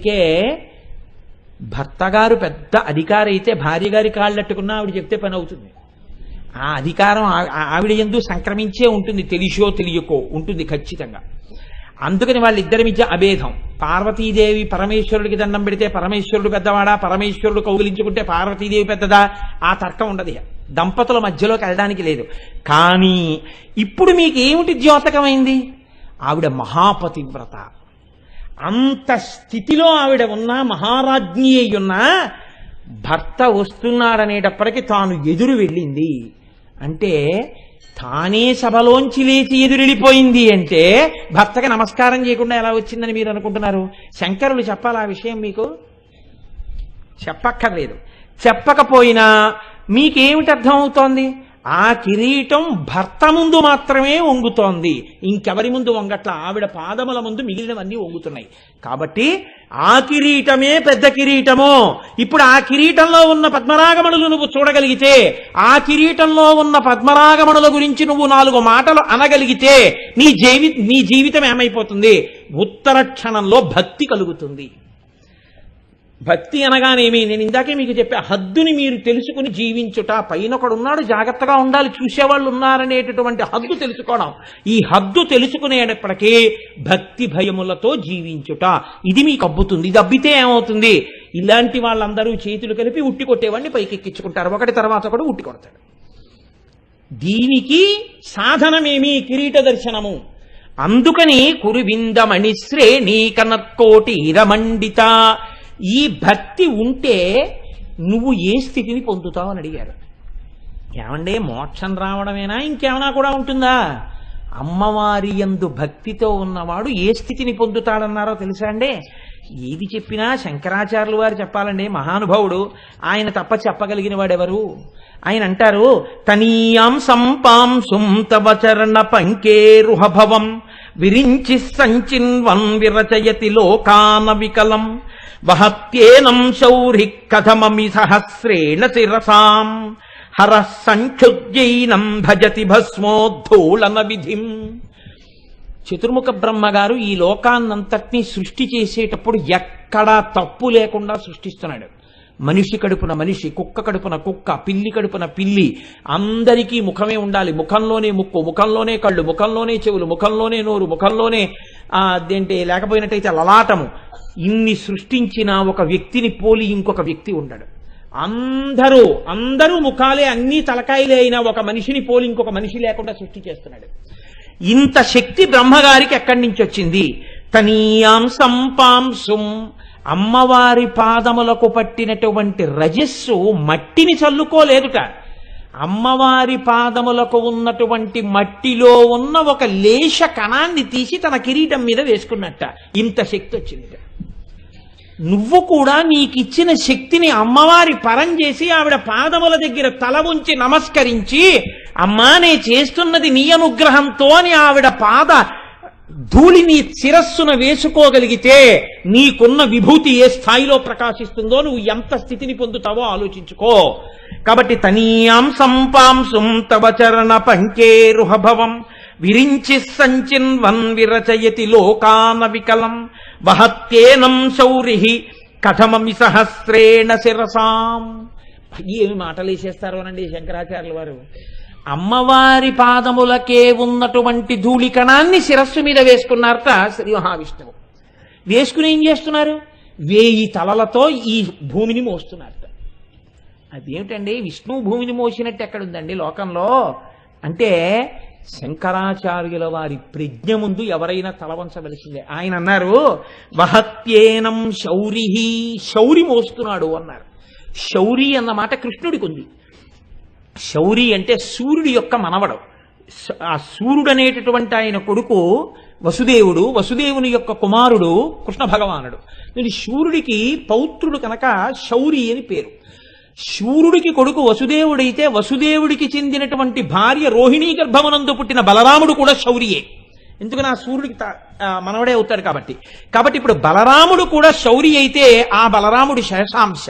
అందుకే భర్తగారు పెద్ద అధికారి అయితే భార్య గారి కాళ్ళట్టుకున్నా ఆవిడ చెప్తే పని అవుతుంది. ఆ అధికారం ఆవిడ యందు సంక్రమించే ఉంటుంది, తెలిసో తెలియకో ఉంటుంది ఖచ్చితంగా. అందుకని వాళ్ళిద్దరి మధ్య అభేదం. పార్వతీదేవి పరమేశ్వరుడికి దండం పెడితే పరమేశ్వరుడు పెద్దవాడా, పరమేశ్వరుడు కౌగిలించుకుంటే పార్వతీదేవి పెద్దదా, ఆ తర్కం ఉండదు. దంపతుల మధ్యలోకి వెళ్ళడానికి లేదు. కానీ ఇప్పుడు మీకు ఏమిటి ద్యోతకమైంది? ఆవిడ మహాపతివ్రత. అంత స్థితిలో ఆవిడ ఉన్నా, మహారాజ్ఞి అయ్యున్నా, భర్త వస్తున్నాడనేటప్పటికీ తాను ఎదురు వెళ్ళింది అంటే, తానే సభలోంచి లేచి ఎదురెళ్ళిపోయింది అంటే భర్తకి నమస్కారం చేయకుండా ఎలా వచ్చిందని మీరు అనుకుంటున్నారు? శంకరులు చెప్పాలి ఆ విషయం మీకు? చెప్పక్కర్లేదు. చెప్పకపోయినా మీకేమిటి అర్థం అవుతోంది? ఆ కిరీటం భర్త ముందు మాత్రమే వంగుతోంది, ఇంకెవరి ముందు వంగట్ల. ఆవిడ పాదముల ముందు మిగిలినవన్నీ వంగుతున్నాయి. కాబట్టి ఆ కిరీటమే పెద్ద కిరీటము. ఇప్పుడు ఆ కిరీటంలో ఉన్న పద్మరాగమణులు నువ్వు చూడగలిగితే, ఆ కిరీటంలో ఉన్న పద్మరాగమణుల గురించి నువ్వు 4 మాటలు అనగలిగితే నీ జీవితం ఏమైపోతుంది? ఉత్తర క్షణంలో భక్తి కలుగుతుంది. భక్తి అనగానేమి? నేను ఇందాకే మీకు చెప్పా, హద్దుని మీరు తెలుసుకుని జీవించుట. పైన ఒకడున్నాడు, జాగ్రత్తగా ఉండాలి, చూసేవాళ్ళు ఉన్నారనేటటువంటి హద్దు తెలుసుకోవడం. ఈ హద్దు తెలుసుకునేటప్పటికీ భక్తి భయములతో జీవించుట, ఇది మీకు అబ్బుతుంది. ఇది అబ్బితే ఏమవుతుంది? ఇలాంటి వాళ్ళందరూ చేతులు కలిపి ఉట్టి కొట్టేవాడిని పైకెక్కించుకుంటారు, ఒకటి తర్వాత ఒకడు ఉట్టి కొడతాడు. దీనికి సాధనమేమి? కిరీట దర్శనము. అందుకని కురువిందమణి శ్రేణీ కనత్కోటి ఇరమండిత. ఈ భక్తి ఉంటే నువ్వు ఏ స్థితిని పొందుతావు అని అడిగారు. ఏమంటే మోక్షం రావడమేనా, ఇంకేమైనా కూడా ఉంటుందా? అమ్మవారి యందు భక్తితో ఉన్నవాడు ఏ స్థితిని పొందుతాడన్నారో తెలుసా అండి? ఏది చెప్పినా శంకరాచార్యులు వారు చెప్పాలండి, మహానుభావుడు. ఆయన తప్ప చెప్పగలిగిన వాడెవరు? ఆయన అంటారు, తనీయాం సంపాంసుం తవ చరణ పంకేరుహభవం విరించి సంచిన్వన్ విరచయతి లోకాన వికలం వహత్యేనం శౌరి కథమమి సహస్రేణ శిరసాం హరః సంక్షుద్యైనం భజతి భస్మోద్ధూళన విధిం. చతుర్ముఖ బ్రహ్మగారు ఈ లోకాన్నంతటినీ సృష్టి చేసేటప్పుడు ఎక్కడా తప్పు లేకుండా సృష్టిస్తున్నాడు. మనిషి కడుపున మనిషి, కుక్క కడుపున కుక్క, పిల్లి కడుపున పిల్లి, అందరికీ ముఖమే ఉండాలి. ముఖంలోనే ముక్కు, ముఖంలోనే కళ్ళు, ముఖంలోనే చెవులు, ముఖంలోనే నోరు, ముఖంలోనే అదేంటి లేకపోయినట్టయితే లలాటము. ఇన్ని సృష్టించిన ఒక వ్యక్తిని పోలి ఇంకొక వ్యక్తి ఉండడు. అందరూ ముఖాలే, అన్ని తలకాయలే అయినా ఒక మనిషిని పోలి ఇంకొక మనిషి లేకుండా సృష్టి చేస్తున్నాడు. ఇంత శక్తి బ్రహ్మగారికి ఎక్కడి నుంచి వచ్చింది? తనీయాం సంపాంసుం. అమ్మవారి పాదములకు పట్టినటువంటి రజస్సు మట్టిని చల్లుకోలేదుట. అమ్మవారి పాదములకు ఉన్నటువంటి మట్టిలో ఉన్న ఒక లేశ కణాన్ని తీసి తన కిరీటం మీద వేసుకున్నట్ట. ఇంత శక్తి వచ్చింది. నువ్వు కూడా నీకిచ్చిన శక్తిని అమ్మవారి పరం చేసి ఆవిడ పాదముల దగ్గర తల ఉంచి నమస్కరించి, అమ్మా నే చేస్తున్నది నీ అనుగ్రహంతో అని ఆవిడ పాద ధూళిని శిరస్సున వేసుకోగలిగితే నీకున్న విభూతి ఏ స్థాయిలో ప్రకాశిస్తుందో, నువ్వు ఎంత స్థితిని పొందుతావో ఆలోచించుకో. కాబట్టి తనీయాం సంపాంసుం తవ చరణ పంకేరుహభవం విరించి సంచిన్వన్ విరచయతి లోకాన వికలం వహత్యేనం శౌరి కథమమి సహస్రేణ శిరసాం. ఏమి మాటలేసేస్తారు అనండి శంకరాచార్యుల వారు. అమ్మవారి పాదములకే ఉన్నటువంటి ధూళికణాన్ని శిరస్సు మీద వేసుకున్నారట శ్రీ మహావిష్ణువు. వేసుకుని ఏం చేస్తున్నారు? 1000 తలలతో ఈ భూమిని మోస్తున్నారట. అదేమిటండి, విష్ణువు భూమిని మోసినట్టు ఎక్కడుందండి లోకంలో? అంటే శంకరాచార్యుల వారి ప్రజ్ఞ ముందు ఎవరైనా తలవంచవలసిందే. ఆయన అన్నారు, వహత్యేనం శౌరి, శౌరి మోస్తున్నాడు అన్నారు. శౌరి అన్న మాట కృష్ణుడికి ఉంది. శౌరి అంటే సూర్యుడి యొక్క మనవడు. ఆ సూర్యుడు అనేటటువంటి ఆయన కొడుకు వసుదేవుడు, వసుదేవుని యొక్క కుమారుడు కృష్ణ భగవానుడు. సూర్యుడికి పౌత్రుడు కనుక శౌరి అని పేరు. శూరుడికి కొడుకు వసుదేవుడైతే వసుదేవుడికి చెందినటువంటి భార్య రోహిణీ గర్భమునందు పుట్టిన బలరాముడు కూడా శౌరియే. ఎందుకని ఆ సూర్యుడికి మనవడే అవుతాడు కాబట్టి. ఇప్పుడు బలరాముడు కూడా శౌరి అయితే ఆ బలరాముడి శేషాంశ,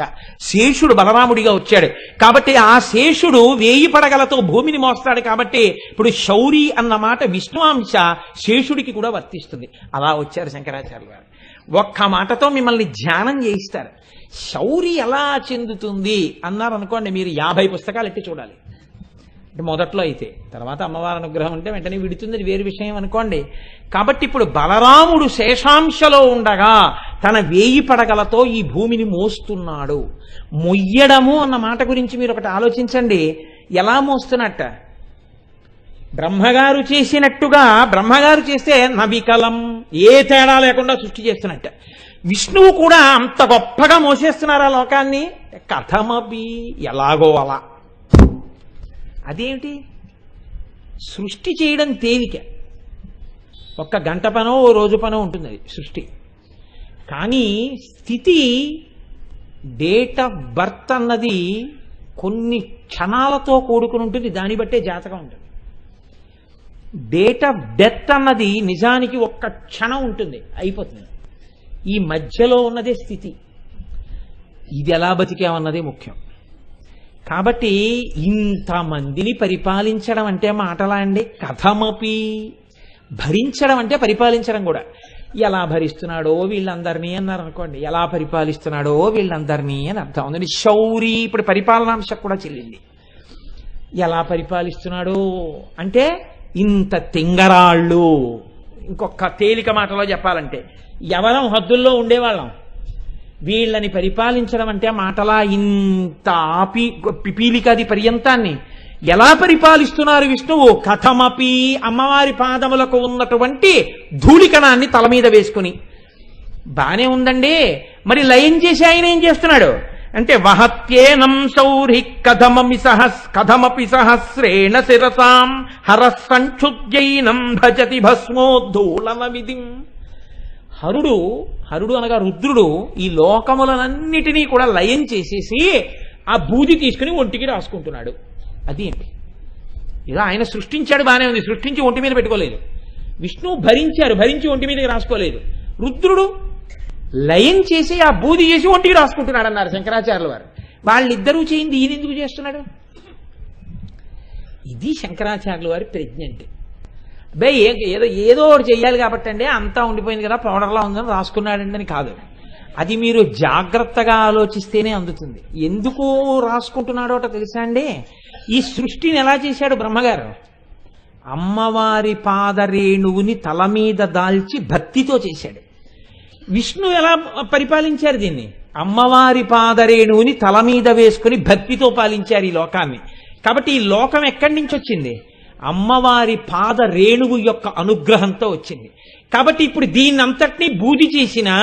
శేషుడు బలరాముడిగా వచ్చాడు. కాబట్టి ఆ శేషుడు 1000 పడగలతో భూమిని మోస్తాడు. కాబట్టి ఇప్పుడు శౌరి అన్న మాట విష్ణువాంశ శేషుడికి కూడా వర్తిస్తుంది. అలా వచ్చారు శంకరాచార్యులు గారు. ఒక్క మాటతో మిమ్మల్ని ధ్యానం చేయిస్తారు. శౌరి ఎలా చెందుతుంది అన్నారు అనుకోండి, మీరు 50 పుస్తకాలు ఎట్టి చూడాలి. అంటే మొదట్లో అయితే, తర్వాత అమ్మవారి అనుగ్రహం అంటే వెంటనే విడుతుంది, వేరు విషయం అనుకోండి. కాబట్టి ఇప్పుడు బలరాముడు శేషాంశలో ఉండగా తన 1000 పడగలతో ఈ భూమిని మోస్తున్నాడు. మొయ్యడము అన్న మాట గురించి మీరు ఒకటి ఆలోచించండి. ఎలా మోస్తున్నట్ట? బ్రహ్మగారు చేసినట్టుగా, బ్రహ్మగారు చేస్తే నవికలం, ఏ తేడా లేకుండా సృష్టి చేస్తున్నట్ట. విష్ణువు కూడా అంత గొప్పగా మోసేస్తున్నారా లోకాన్ని? కథమపి, ఎలాగో అలా. అదేమిటి? సృష్టి చేయడం తేలిక, ఒక్క గంట పనో ఓ రోజు పనో ఉంటుంది అది సృష్టి. కానీ స్థితి, డేట్ ఆఫ్ బర్త్ అన్నది కొన్ని క్షణాలతో కూడుకుని ఉంటుంది, దాన్ని బట్టే జాతకం ఉంటుంది. డేట్ ఆఫ్ డెత్ అన్నది నిజానికి ఒక్క క్షణం ఉంటుంది, అయిపోతుంది. ఈ మధ్యలో ఉన్నదే స్థితి. ఇది ఎలా బతికామన్నదే ముఖ్యం. కాబట్టి ఇంతమందిని పరిపాలించడం అంటే మాటలా అండి? కథమపి, భరించడం అంటే పరిపాలించడం కూడా. ఎలా భరిస్తున్నాడో వీళ్ళందరినీ అన్నారు అనుకోండి, ఎలా పరిపాలిస్తున్నాడో వీళ్ళందరినీ అని అర్థం ఉందండి. శౌరి ఇప్పుడు పరిపాలనాంశ కూడా చెల్లింది. ఎలా పరిపాలిస్తున్నాడో అంటే ఇంత తింగరాళ్ళు. ఇంకొక తేలిక మాటలో చెప్పాలంటే, ఎవరం హద్దుల్లో ఉండేవాళ్ళం, వీళ్ళని పరిపాలించడం అంటే మాటలా ఇంత పిపీలికాది పర్యంతాన్ని ఎలా పరిపాలిస్తున్నారు విష్ణువు? కథమపి, అమ్మవారి పాదములకు ఉన్నటువంటి ధూళికణాన్ని తల మీద వేసుకుని. బానే ఉందండి, మరి లయం చేసి ఆయన ఏం చేస్తున్నాడు అంటే, వహత్యేనం శౌరి కథమపి సహస్రేణ శిరసాం హరస్సంక్షుద్యైనం భజతి భస్మోద్ధూళన విధిం. హరుడు అనగా రుద్రుడు ఈ లోకములనన్నిటినీ కూడా లయం చేసేసి ఆ బూది తీసుకుని ఒంటికి రాసుకుంటున్నాడు. అదేంటి? ఇలా ఆయన సృష్టించాడు, బానే ఉంది, సృష్టించి ఒంటి మీద పెట్టుకోలేదు. విష్ణువు భరించి ఒంటి మీదకి రాసుకోలేదు. రుద్రుడు లయం చేసి ఆ బూది చేసి ఒంటికి రాసుకుంటున్నాడు అన్నారు శంకరాచార్యుల వారు. వాళ్ళిద్దరూ చేయింది ఈయన ఎందుకు చేస్తున్నాడు? ఇది శంకరాచార్యుల వారి ప్రజ్ఞ అంటే. అబ్బే ఏదో ఒకటి చెయ్యాలి కాబట్టి అండి, అంతా ఉండిపోయింది కదా పౌడర్లా ఉందని రాసుకున్నాడండి అని కాదు. అది మీరు జాగ్రత్తగా ఆలోచిస్తేనే అందుతుంది. ఎందుకు రాసుకుంటున్నాడో తెలుసా అండి? ఈ సృష్టిని ఎలా చేశాడు బ్రహ్మగారు? అమ్మవారి పాదరేణువుని తల మీద దాల్చి భక్తితో చేశాడు. విష్ణు ఎలా పరిపాలించారు దీన్ని? అమ్మవారి పాదరేణువుని తల మీద వేసుకుని భక్తితో పాలించారు ఈ లోకాన్ని. కాబట్టి ఈ లోకం ఎక్కడి నుంచి వచ్చింది? అమ్మవారి పాద రేణువు యొక్క అనుగ్రహంతో వచ్చింది. కాబట్టి ఇప్పుడు దీన్నంతటినీ బూది చేసినా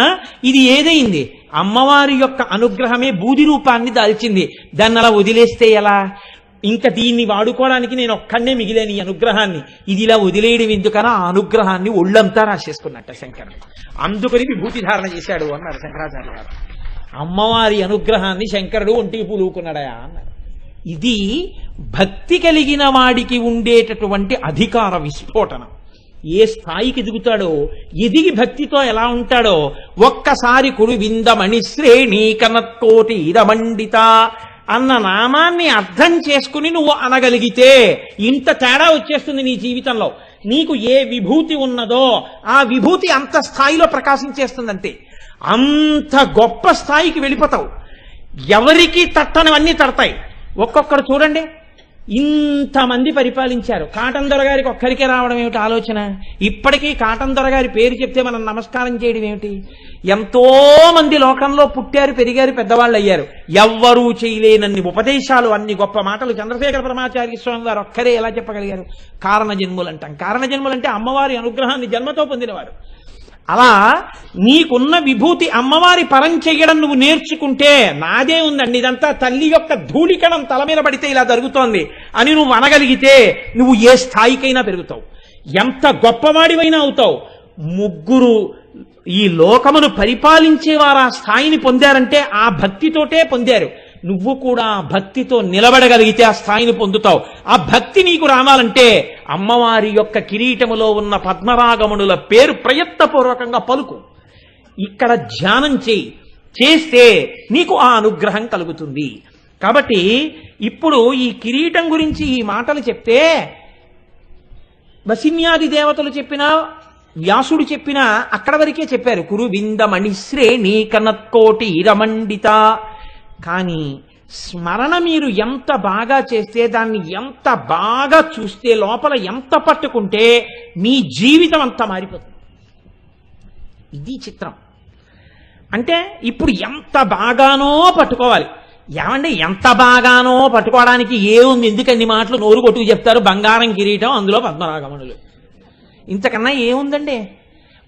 ఇది ఏదైంది? అమ్మవారి యొక్క అనుగ్రహమే బూది రూపాన్ని దాల్చింది. దాన్ని అలా వదిలేస్తే ఎలా? ఇంకా దీన్ని వాడుకోవడానికి నేను ఒక్కడనే మిగిలేని ఈ అనుగ్రహాన్ని, ఇది ఇలా వదిలేయడం ఎందుకనా? ఆ అనుగ్రహాన్ని ఒళ్ళంతా రాసేసుకున్నట్ట శంకరుడు. అందుకని విభూతి ధారణ చేశాడు అన్నారు శంకరాచార్య గారు. అమ్మవారి అనుగ్రహాన్ని శంకరుడు ఒంటికి పూలుకున్నాడా అన్నారు. ఇది భక్తి కలిగిన వాడికి ఉండేటటువంటి అధికార విస్ఫోటనం. ఏ స్థాయికి ఎదుగుతాడో, ఎదిగి భక్తితో ఎలా ఉంటాడో ఒక్కసారి కుడు విందమణి శ్రేణి కనత్కోటి ఇదమండిత అన్న నామాన్ని అర్థం చేసుకుని నువ్వు అనగలిగితే ఇంత తేడా వచ్చేస్తుంది నీ జీవితంలో. నీకు ఏ విభూతి ఉన్నదో ఆ విభూతి అంత స్థాయిలో ప్రకాశించేస్తుందంటే అంత గొప్ప స్థాయికి వెళ్ళిపోతావు. ఎవరికి తట్టనివన్నీ తడతాయి. ఒక్కొక్కరు చూడండి, ఇంతమంది పరిపాలించారు. కాటన్ దొర గారికి ఒక్కరికే రావడం ఏమిటి ఆలోచన? ఇప్పటికీ కాటన్ దొర గారి పేరు చెప్తే మనం నమస్కారం చేయడం ఏమిటి? ఎంతో మంది లోకంలో పుట్టారు, పెరిగారు, పెద్దవాళ్ళు అయ్యారు. ఎవ్వరూ చేయలేనన్ని ఉపదేశాలు, అన్ని గొప్ప మాటలు చంద్రశేఖర పరమాచార్య స్వామి వారు ఒక్కరే ఎలా చెప్పగలిగారు? కారణ జన్ములు అంటాం. కారణ జన్ములు అంటే అమ్మవారి అనుగ్రహాన్ని జన్మతో పొందినవారు. అలా నీకున్న విభూతి అమ్మవారి పరం చెయ్యడం నువ్వు నేర్చుకుంటే, నాదే ఉందండి ఇదంతా తల్లి యొక్క ధూళికణం తల మీద పడితే ఇలా జరుగుతోంది అని నువ్వు అనగలిగితే నువ్వు ఏ స్థాయికైనా పెరుగుతావు, ఎంత గొప్పవాడివైనా అవుతావు. ముగ్గురు ఈ లోకమును పరిపాలించేవారు ఆ స్థాయిని పొందారంటే ఆ భక్తితోటే పొందారు. నువ్వు కూడా భక్తితో నిలబడగలిగితే ఆ స్థాయిని పొందుతావు. ఆ భక్తి నీకు రావాలంటే అమ్మవారి యొక్క కిరీటములో ఉన్న పద్మరాగమునుల పేరు ప్రయత్నపూర్వకంగా పలుకు. ఇక్కడ ధ్యానం చేస్తే నీకు ఆ అనుగ్రహం కలుగుతుంది. కాబట్టి ఇప్పుడు ఈ కిరీటం గురించి ఈ మాటలు చెప్తే వసిన్యాది దేవతలు చెప్పినా వ్యాసుడు చెప్పిన అక్కడ వరకే చెప్పారు, కురు విందమణిశ్రేణి కనత్కోటి రమండిత. కానీ స్మరణ మీరు ఎంత బాగా చేస్తే, దాన్ని ఎంత బాగా చూస్తే, లోపల ఎంత పట్టుకుంటే మీ జీవితం అంతా మారిపోతుంది. ఇది చిత్రం. అంటే ఇప్పుడు ఎంత బాగానో పట్టుకోవాలి. ఏమంటే ఎంత బాగానో పట్టుకోవడానికి ఏముంది? ఎందుకన్ని మాటలు నోరు కొట్టుకు చెప్తారు? బంగారం కిరీటం, అందులో పద్మరాగమణులు, ఇంతకన్నా ఏముందండి?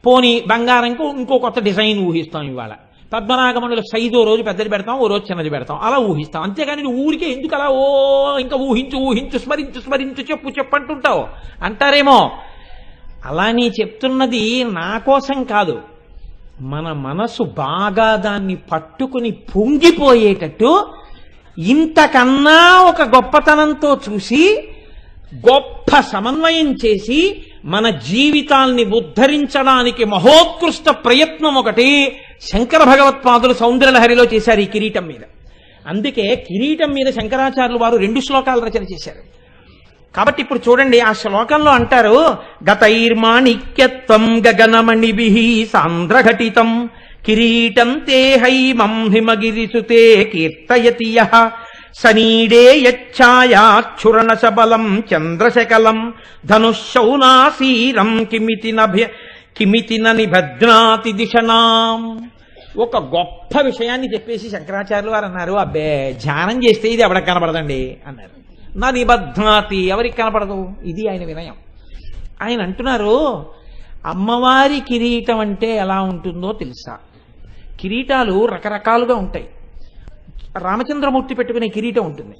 పోనీ బంగారంకు ఇంకో కొత్త డిజైన్ ఊహిస్తాం. ఇవాళ పద్మరాగమణుల సైజు ఓ రోజు పెద్దది పెడతాం, ఓ రోజు చిన్నది పెడతాం, అలా ఊహిస్తాం. అంతేగాని ఊరికే ఎందుకు అలా ఇంకా ఊహించు స్మరించు చెప్పు అంటుంటావు అంటారేమో. అలా నీ చెప్తున్నది నా కోసం కాదు, మన మనసు బాగా దాన్ని పట్టుకుని పొంగిపోయేటట్టు ఇంతకన్నా ఒక గొప్పతనంతో చూసి గొప్ప సమన్వయం చేసి మన జీవితాల్ని ఉద్ధరించడానికి మహోత్కృష్ట ప్రయత్నం ఒకటి శంకర భగవత్పాదులు సౌందర్యలహరిలో చేశారు ఈ కిరీటం మీద. అందుకే కిరీటం మీద శంకరాచార్యులు వారు 2 శ్లోకాలు రచన చేశారు. కాబట్టి ఇప్పుడు చూడండి, ఆ శ్లోకంలో అంటారు, గతైర్మాణిక్యత్వం గగనమణిభిః సాంద్రఘటితం కిరీటం తే హైమం హిమగిరిసుతే కీర్తయతి యః సనీడే యచ్ఛాయాక్షురణ సబలం చంద్రశకలం ధనుశౌనాసీరం కిమితి నిభద్నాతి దిశనాం. ఒక గొప్ప విషయాన్ని చెప్పేసి శంకరాచార్యులు వారు అన్నారు, అబ్బే ధ్యానం చేస్తే ఇది ఎవరికి కనపడదండి అన్నారు. నా నిబధ్నాతి, ఎవరికి కనపడదు. ఇది ఆయన వినయం. ఆయన అంటున్నారు, అమ్మవారి కిరీటం అంటే ఎలా ఉంటుందో తెలుసా? కిరీటాలు రకరకాలుగా ఉంటాయి. రామచంద్రమూర్తి పెట్టుకునే కిరీటం ఉంటుంది,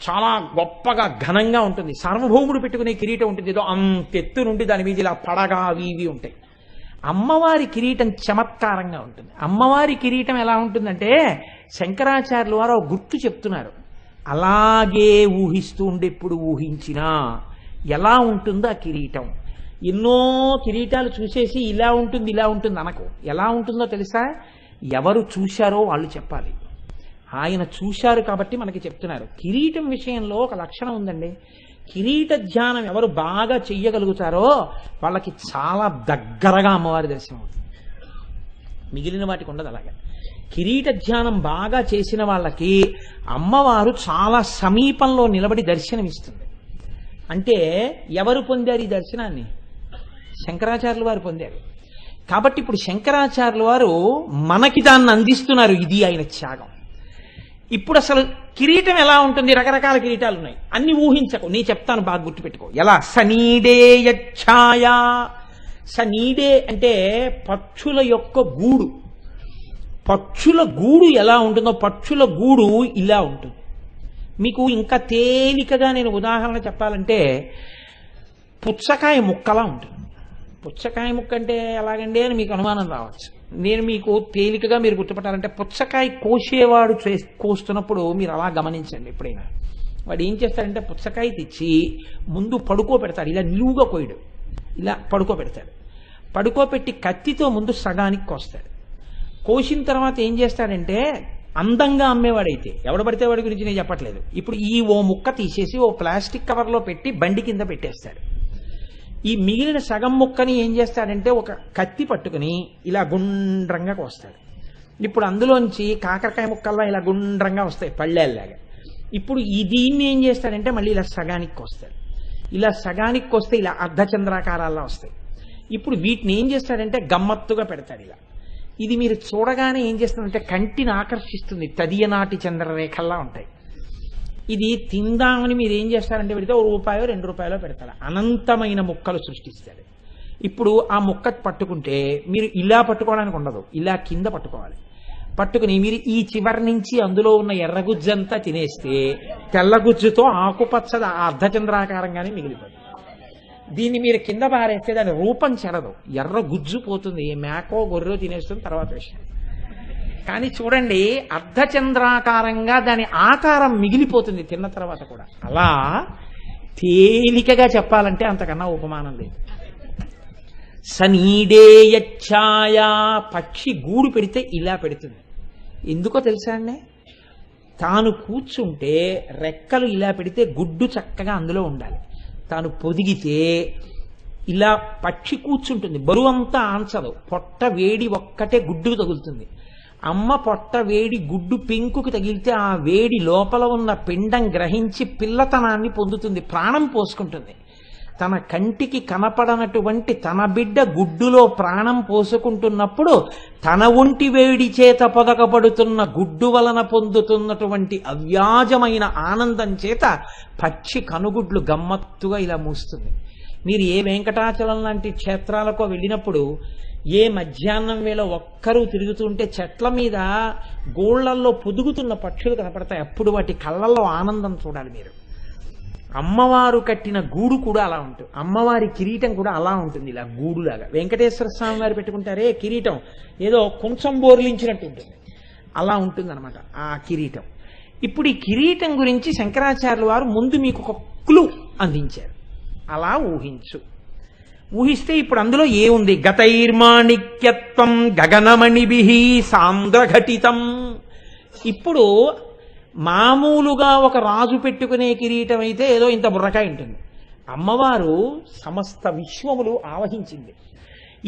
చాలా గొప్పగా ఘనంగా ఉంటుంది. సార్వభౌముడు పెట్టుకునే కిరీటం ఉంటుంది, ఏదో అంతెత్తు నుండి దాని మీద ఇలా పడగా అవి ఇవి ఉంటాయి. అమ్మవారి కిరీటం చమత్కారంగా ఉంటుంది. అమ్మవారి కిరీటం ఎలా ఉంటుందంటే శంకరాచార్యులు వారు గుర్తు చెప్తున్నారు, అలాగే ఊహిస్తూ ఉండి ఎప్పుడు ఊహించినా ఎలా ఉంటుందో ఆ కిరీటం. ఎన్నో కిరీటాలు చూసేసి ఇలా ఉంటుంది అనకు. ఎలా ఉంటుందో తెలుసా? ఎవరు చూశారో వాళ్ళు చెప్పాలి. ఆయన చూశారు కాబట్టి మనకి చెప్తున్నారు. కిరీటం విషయంలో ఒక లక్షణం ఉందండి. కిరీట ధ్యానం ఎవరు బాగా చెయ్యగలుగుతారో వాళ్ళకి చాలా దగ్గరగా అమ్మవారి దర్శనం అవుతుంది. మిగిలిన వాటికి ఉండదు అలాగా. కిరీట ధ్యానం బాగా చేసిన వాళ్ళకి అమ్మవారు చాలా సమీపంలో నిలబడి దర్శనమిస్తుంది. అంటే ఎవరు పొందారు ఈ దర్శనాన్ని? శంకరాచార్యులు వారు పొందారు. కాబట్టి ఇప్పుడు శంకరాచార్యులు వారు మనకి దాన్ని అందిస్తున్నారు. ఇది ఆయన త్యాగం. ఇప్పుడు అసలు కిరీటం ఎలా ఉంటుంది? రకరకాల కిరీటాలు ఉన్నాయి, అన్ని ఊహించకు, నీ చెప్తాను, బాగా గుర్తుపెట్టుకో. ఎలా? సనీడే యచ్ఛాయా. సనీడే అంటే పక్షుల యొక్క గూడు. పక్షుల గూడు ఎలా ఉంటుందో, పక్షుల గూడు ఇలా ఉంటుంది. మీకు ఇంకా తేలికగా నేను ఉదాహరణ చెప్పాలంటే పుచ్చకాయ ముక్కలా ఉంటుంది. పుచ్చకాయ ముక్క అంటే ఎలాగండి అని మీకు అనుమానం రావచ్చు. నేను మీకు తేలికగా మీరు గుర్తుపట్టాలంటే, పుచ్చకాయ కోసేవాడు కోస్తున్నప్పుడు మీరు అలా గమనించండి. ఎప్పుడైనా వాడు ఏం చేస్తాడంటే పుచ్చకాయ తెచ్చి ముందు పడుకోబెడతాడు, ఇలా నిలువుగా కోయడు, ఇలా పడుకోబెడతాడు. పడుకోబెట్టి కత్తితో ముందు సగానికి కోస్తాడు. కోసిన తర్వాత ఏం చేస్తాడంటే, అందంగా అమ్మేవాడైతే, ఎవడ పడితే వాడి గురించి నేను చెప్పట్లేదు, ఇప్పుడు ఓ ముక్క తీసేసి ఓ ప్లాస్టిక్ కవర్లో పెట్టి బండి కింద పెట్టేస్తాడు. ఈ మిగిలిన సగం ముక్కని ఏం చేస్తాడంటే ఒక కత్తి పట్టుకుని ఇలా గుండ్రంగా కోస్తాడు. ఇప్పుడు అందులోంచి కాకరకాయ ముక్కల్లా ఇలా గుండ్రంగా వస్తాయి పళ్ళేలాగా. ఇప్పుడు దీన్ని ఏం చేస్తాడంటే మళ్ళీ ఇలా సగానికి కోస్తాడు. ఇలా సగానికి కోస్తే ఇలా అర్ధచంద్రాకారాల్లో వస్తాయి. ఇప్పుడు వీటిని ఏం చేస్తాడంటే గమ్మత్తుగా పెడతాడు ఇలా. ఇది మీరు చూడగానే ఏం చేస్తుందంటే కంటిని ఆకర్షిస్తుంది, తదియనాటి చంద్రరేఖల్లా ఉంటాయి. ఇది తిందామని మీరు ఏం చేస్తారంటే పెడితే ₹1 ₹2 పెడతాడు. అనంతమైన ముక్కలు సృష్టిస్తాడు. ఇప్పుడు ఆ ముక్క పట్టుకుంటే మీరు ఇలా పట్టుకోవడానికి ఉండదు, ఇలా కింద పట్టుకోవాలి. పట్టుకుని మీరు ఈ చివరి నుంచి అందులో ఉన్న ఎర్రగుజ్జంతా తినేస్తే తెల్లగుజ్జుతో ఆకుపచ్చ అర్ధచంద్రాకారంగానే మిగిలిపోతుంది. దీన్ని మీరు కింద పారేస్తే దాని రూపం చెరదు, ఎర్ర గుజ్జు పోతుంది, మేకో గొర్రెో తినేస్తుంది, తర్వాత విషయం. కానీ చూడండి, అర్ధచంద్రాకారంగా దాని ఆకారం మిగిలిపోతుంది తిన్న తర్వాత కూడా. అలా తేలికగా చెప్పాలంటే అంతకన్నా ఉపమానం లేదు. సనీడే యచ్ఛాయా. పక్షి గూడు పెడితే ఇలా పెడుతుంది. ఎందుకో తెలుసా అండి? తాను కూర్చుంటే రెక్కలు ఇలా పెడితే గుడ్డు చక్కగా అందులో ఉండాలి. తాను పొదిగితే ఇలా పక్షి కూర్చుంటుంది, బరువంతా ఆంచదు, పొట్ట వేడి ఒక్కటే గుడ్డుకు తగులుతుంది. అమ్మ పొట్ట వేడి గుడ్డు పెంకుకి తగిలితే ఆ వేడి లోపల ఉన్న పిండం గ్రహించి పిల్లతనాన్ని పొందుతుంది, ప్రాణం పోసుకుంటుంది. తన కంటికి కనపడనటువంటి తన బిడ్డ గుడ్డులో ప్రాణం పోసుకుంటున్నప్పుడు తన ఒంటి వేడి చేత పొదగబడుతున్న గుడ్డు వలన పొందుతున్నటువంటి అవ్యాజమైన ఆనందం చేత పక్షి కనుగుడ్లు గమ్మత్తుగా ఇలా మూస్తుంది. మీరు ఏ వెంకటాచలం లాంటి క్షేత్రాలకో వెళ్ళినప్పుడు ఏ మధ్యాహ్నం వేళ ఒక్కరూ తిరుగుతుంటే చెట్ల మీద గోళ్లల్లో పొదుగుతున్న పక్షులు కనపడతాయి. అప్పుడు వాటి కళ్ళల్లో ఆనందం చూడాలి మీరు. అమ్మవారు కట్టిన గూడు కూడా అలా ఉంటుంది, అమ్మవారి కిరీటం కూడా అలా ఉంటుంది, ఇలా గూడులాగా. వెంకటేశ్వర స్వామి వారు పెట్టుకుంటారే కిరీటం, ఏదో కొంచెం బోర్లించినట్టు ఉంటుంది, అలా ఉంటుంది అనమాట ఆ కిరీటం. ఇప్పుడు ఈ కిరీటం గురించి శంకరాచార్యుల వారు ముందు మీకు ఒక క్లూ అందించారు. అలా ఊహిస్తే ఇప్పుడు అందులో ఏముంది? గతైర్మాణిక్యత్వం గగనమణిభిః సాంద్రఘటితం. ఇప్పుడు మామూలుగా ఒక రాజు పెట్టుకునే కిరీటం అయితే ఏదో ఇంత బుర్రకాయ ఉంటుంది. అమ్మవారు సమస్త విశ్వములు ఆవహించింది.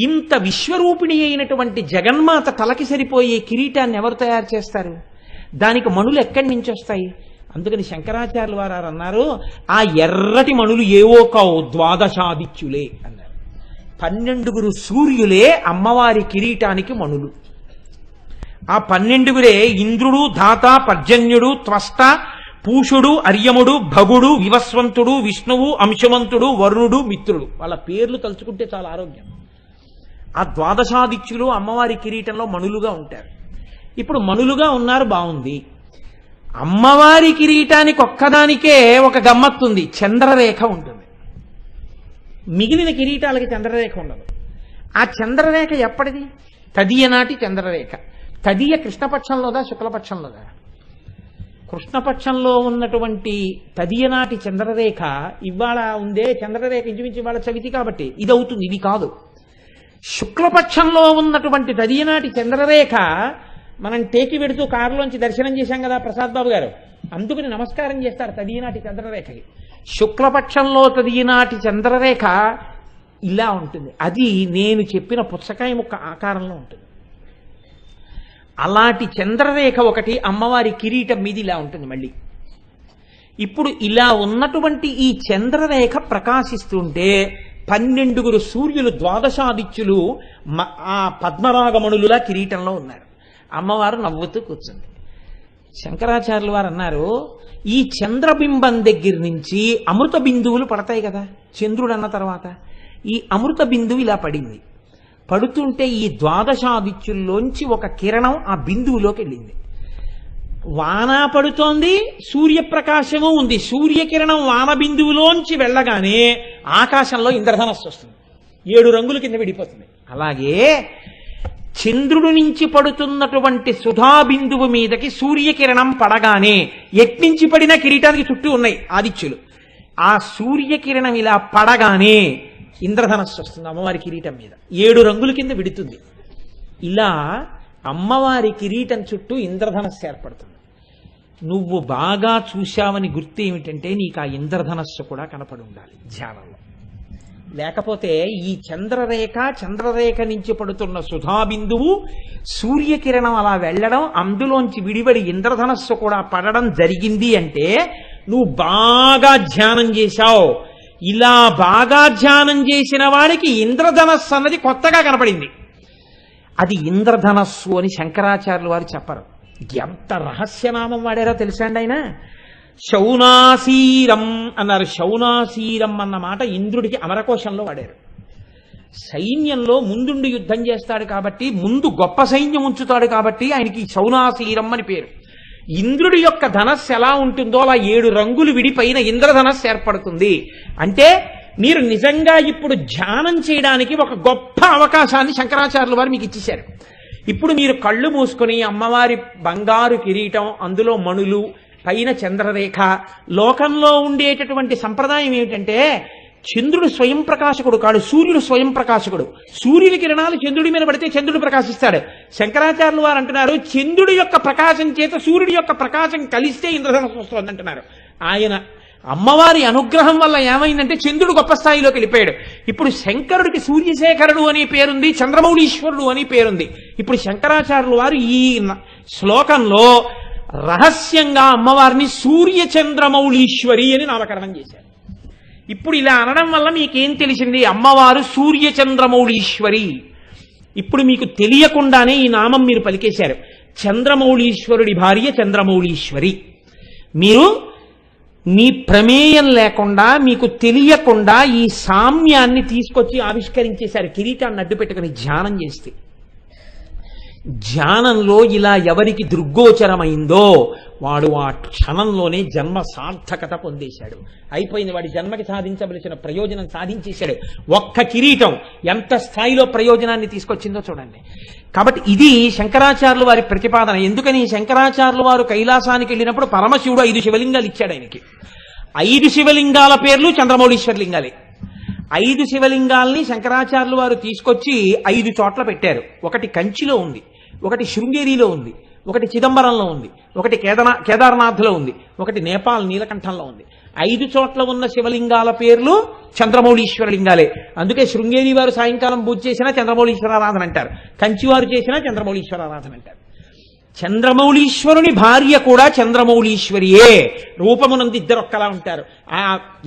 ఇంత విశ్వరూపిణి అయినటువంటి జగన్మాత తలకి సరిపోయే కిరీటాన్ని ఎవరు తయారు చేస్తారు? దానికి మణులు ఎక్కడి నుంచి వస్తాయి? అందుకని శంకరాచార్యుల వారు అన్నారు, ఆ ఎర్రటి మణులు ఏవో కావు, ద్వాదశాదిత్యులే అన్నారు. 12 సూర్యులే అమ్మవారి కిరీటానికి మణులు. ఆ 12 ఇంద్రుడు, ధాత, పర్జన్యుడు, త్వష్ట, పూషుడు, అర్యముడు, భగుడు, వివస్వంతుడు, విష్ణువు, అంశవంతుడు, వరుణుడు, మిత్రుడు. వాళ్ళ పేర్లు తలుచుకుంటే చాలా ఆరోగ్యం. ఆ ద్వాదశాదిత్యులు అమ్మవారి కిరీటంలో మణులుగా ఉంటారు. ఇప్పుడు మణులుగా ఉన్నారు, బాగుంది. అమ్మవారి కిరీటానికి ఒక్కదానికే ఒక గమ్మత్తుంది, చంద్రరేఖ ఉంటుంది. మిగిలిన కిరీటాలకి చంద్రరేఖ ఉండదు. ఆ చంద్రరేఖ ఎప్పటిది? తదియనాటి చంద్రరేఖ. తదియ కృష్ణపక్షంలోదా శుక్లపక్షంలోదా? కృష్ణపక్షంలో ఉన్నటువంటి తదియనాటి చంద్రరేఖ ఇవాళ ఉందే చంద్రరేఖ ఇంచుమించు ఇవాళ చవితి కాబట్టి ఇది అవుతుంది, ఇది కాదు. శుక్లపక్షంలో ఉన్నటువంటి తదియనాటి చంద్రరేఖ మనం టేకి పెడుతూ కారులోంచి దర్శనం చేశాం కదా ప్రసాద్ బాబు గారు, అందుకని నమస్కారం చేస్తారు తదియనాటి చంద్రరేఖకి. శుక్లపక్షంలో తదియనాటి చంద్రరేఖ ఇలా ఉంటుంది. అది నేను చెప్పిన పుచ్చకాయ ముక్క ఆకారంలో ఉంటుంది. అలాంటి చంద్రరేఖ ఒకటి అమ్మవారి కిరీటం మీద ఇలా ఉంటుంది. మళ్ళీ ఇప్పుడు ఇలా ఉన్నటువంటి ఈ చంద్రరేఖ ప్రకాశిస్తుంటే 12 సూర్యులు ద్వాదశాదిత్యులు ఆ పద్మరాగమణులులా కిరీటంలో ఉన్నారు. అమ్మవారు నవ్వుతూ కూర్చుంది. శంకరాచార్యుల వారు అన్నారు, ఈ చంద్రబింబం దగ్గర నుంచి అమృత బిందువులు పడతాయి కదా చంద్రుడు అన్న తర్వాత, ఈ అమృత బిందువు ఇలా పడింది. పడుతుంటే ఈ ద్వాదశాదిత్యుల్లోంచి ఒక కిరణం ఆ బిందువులోకి వెళ్ళింది. వాన పడుతోంది, సూర్యప్రకాశము ఉంది. సూర్యకిరణం వాన బిందువులోంచి వెళ్ళగానే ఆకాశంలో ఇంద్రధనస్సు వస్తుంది, 7 రంగుల కింద విడిపోతుంది. అలాగే చంద్రుడి నుంచి పడుతున్నటువంటి సుధా బిందువు మీదకి సూర్యకిరణం పడగానే ఎట్నుంచి పడిన కిరీటానికి చుట్టూ ఉన్నాయి ఆదిత్యులు. ఆ సూర్యకిరణం ఇలా పడగానే ఇంద్రధనస్సు వస్తుంది అమ్మవారి కిరీటం మీద, 7 రంగుల కింద విడుతుంది. ఇలా అమ్మవారి కిరీటం చుట్టూ ఇంద్రధనస్సు ఏర్పడుతుంది. నువ్వు బాగా చూశావని గుర్తు ఏమిటంటే నీకు ఆ ఇంద్రధనస్సు కూడా కనపడి ఉండాలి ధ్యానంలో. లేకపోతే ఈ చంద్రరేఖ నుంచి పడుతున్న సుధాబిందువు సూర్యకిరణం అలా వెళ్ళడం, అందులోంచి విడిబడి ఇంద్రధనస్సు కూడా పడడం జరిగింది అంటే నువ్వు బాగా ధ్యానం చేశావు. ఇలా బాగా ధ్యానం చేసిన వాడికి ఇంద్రధనస్సు అన్నది కొత్తగా కనపడింది. అది ఇంద్రధనస్సు అని శంకరాచార్యులు వారు చెప్పరు. ఎంత రహస్యనామం వాడారో తెలుసా అండి ఆయన? శౌనాసీరం అన్నారు. శౌనాసీరం అన్న మాట ఇంద్రుడికి అమరకోశంలో వాడారు. సైన్యంలో ముందుండి యుద్ధం చేస్తాడు కాబట్టి, ముందు గొప్ప సైన్యం ఉంచుతాడు కాబట్టి ఆయనకి శౌనాసీరం అని పేరు. ఇంద్రుడి యొక్క ధనస్సు ఎలా ఉంటుందో అలా 7 రంగులు విడిపైన ఇంద్రధనస్సు ఏర్పడుతుంది. అంటే మీరు నిజంగా ఇప్పుడు ధ్యానం చేయడానికి ఒక గొప్ప అవకాశాన్ని శంకరాచార్యుల వారు మీకు ఇచ్చేశారు. ఇప్పుడు మీరు కళ్ళు మూసుకొని అమ్మవారి బంగారు కిరీటం, అందులో మణులు, పైన చంద్రరేఖ. లోకంలో ఉండేటటువంటి సంప్రదాయం ఏమిటంటే చంద్రుడు స్వయం ప్రకాశకుడు కాడు, సూర్యుడు స్వయం ప్రకాశకుడు. సూర్యుని కిరణాలు చంద్రుడి మీద పడితే చంద్రుడు ప్రకాశిస్తాడు. శంకరాచార్యులు వారు అంటున్నారు చంద్రుడి యొక్క ప్రకాశం చేత సూర్యుడి యొక్క ప్రకాశం కలిస్తే ఇంద్రధనస్సు వస్తుంది అంటున్నారు. ఆయన అమ్మవారి అనుగ్రహం వల్ల ఏమైందంటే చంద్రుడు గొప్ప స్థాయిలోకి వెళ్ళిపోయాడు. ఇప్పుడు శంకరుడికి సూర్యశేఖరుడు అని పేరుంది, చంద్రమౌళీశ్వరుడు అని పేరుంది. ఇప్పుడు శంకరాచార్యులు వారు ఈ శ్లోకంలో రహస్యంగా అమ్మవారిని సూర్యచంద్రమౌళీశ్వరి అని నామకరణం చేశారు. ఇప్పుడు ఇలా అనడం వల్ల మీకేం తెలిసింది? అమ్మవారు సూర్యచంద్రమౌళీశ్వరి. ఇప్పుడు మీకు తెలియకుండానే ఈ నామం మీరు పలికేశారు. చంద్రమౌళీశ్వరుడి భార్య చంద్రమౌళీశ్వరి. మీరు మీ ప్రమేయం లేకుండా, మీకు తెలియకుండా ఈ సామ్యాన్ని తీసుకొచ్చి ఆవిష్కరించేశారు కిరీటాన్ని అడ్డు పెట్టుకుని ధ్యానం చేస్తే. ధ్యానంలో ఇలా ఎవరికి దృగ్గోచరమైందో వాడు ఆ క్షణంలోనే జన్మ సార్థకత పొందేశాడు. అయిపోయింది, వాడి జన్మకి సాధించవలసిన ప్రయోజనం సాధించేశాడు. ఒక్క కిరీటం ఎంత స్థాయిలో ప్రయోజనాన్ని తీసుకొచ్చిందో చూడండి. కాబట్టి ఇది శంకరాచార్యులు వారి ప్రతిపాదన. ఎందుకని శంకరాచార్యులు వారు కైలాసానికి వెళ్ళినప్పుడు పరమశివుడు 5 శివలింగాలు ఇచ్చాడు ఆయనకి. 5 శివలింగాల పేర్లు చంద్రమౌళీశ్వర లింగాలే. 5 శివలింగాల్ని శంకరాచార్యులు వారు తీసుకొచ్చి 5 చోట్ల పెట్టారు. ఒకటి కంచిలో ఉంది, ఒకటి శృంగేరిలో ఉంది, ఒకటి చిదంబరంలో ఉంది, ఒకటి కేదార్నాథ్లో ఉంది, ఒకటి నేపాల్ నీలకంఠంలో ఉంది. 5 చోట్ల ఉన్న శివలింగాల పేర్లు చంద్రమౌళీశ్వర లింగాలే. అందుకే శృంగేరి వారు సాయంకాలం పూజ చేసినా చంద్రమౌళీశ్వర ఆరాధన అంటారు, కంచి వారు చేసినా చంద్రమౌళీశ్వర ఆరాధన అంటారు. చంద్రమౌళీశ్వరుని భార్య కూడా చంద్రమౌళీశ్వరియే. రూపమునందు ఇద్దరు ఒక్కలా ఉంటారు. ఆ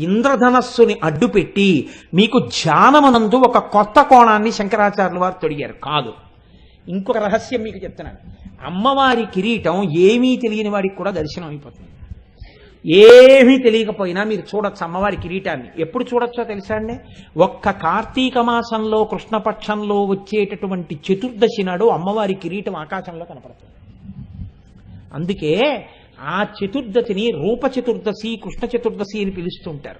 ఇంద్రధనస్సుని అడ్డుపెట్టి మీకు ధ్యానమునందు ఒక కొత్త కోణాన్ని శంకరాచార్యులు వారు తొడిగారు. కాదు, ఇంకొక రహస్యం మీకు చెప్తున్నాను. అమ్మవారి కిరీటం ఏమీ తెలియని వాడికి కూడా దర్శనం అయిపోతుంది. ఏమీ తెలియకపోయినా మీరు చూడొచ్చు అమ్మవారి కిరీటాన్ని. ఎప్పుడు చూడొచ్చో తెలుసా అండి? ఒక్క కార్తీక మాసంలో కృష్ణపక్షంలో వచ్చేటటువంటి చతుర్దశి నాడు అమ్మవారి కిరీటం ఆకాశంలో కనపడుతుంది. అందుకే ఆ చతుర్దశిని రూప చతుర్దశి, కృష్ణ చతుర్దశి అని పిలుస్తుంటారు.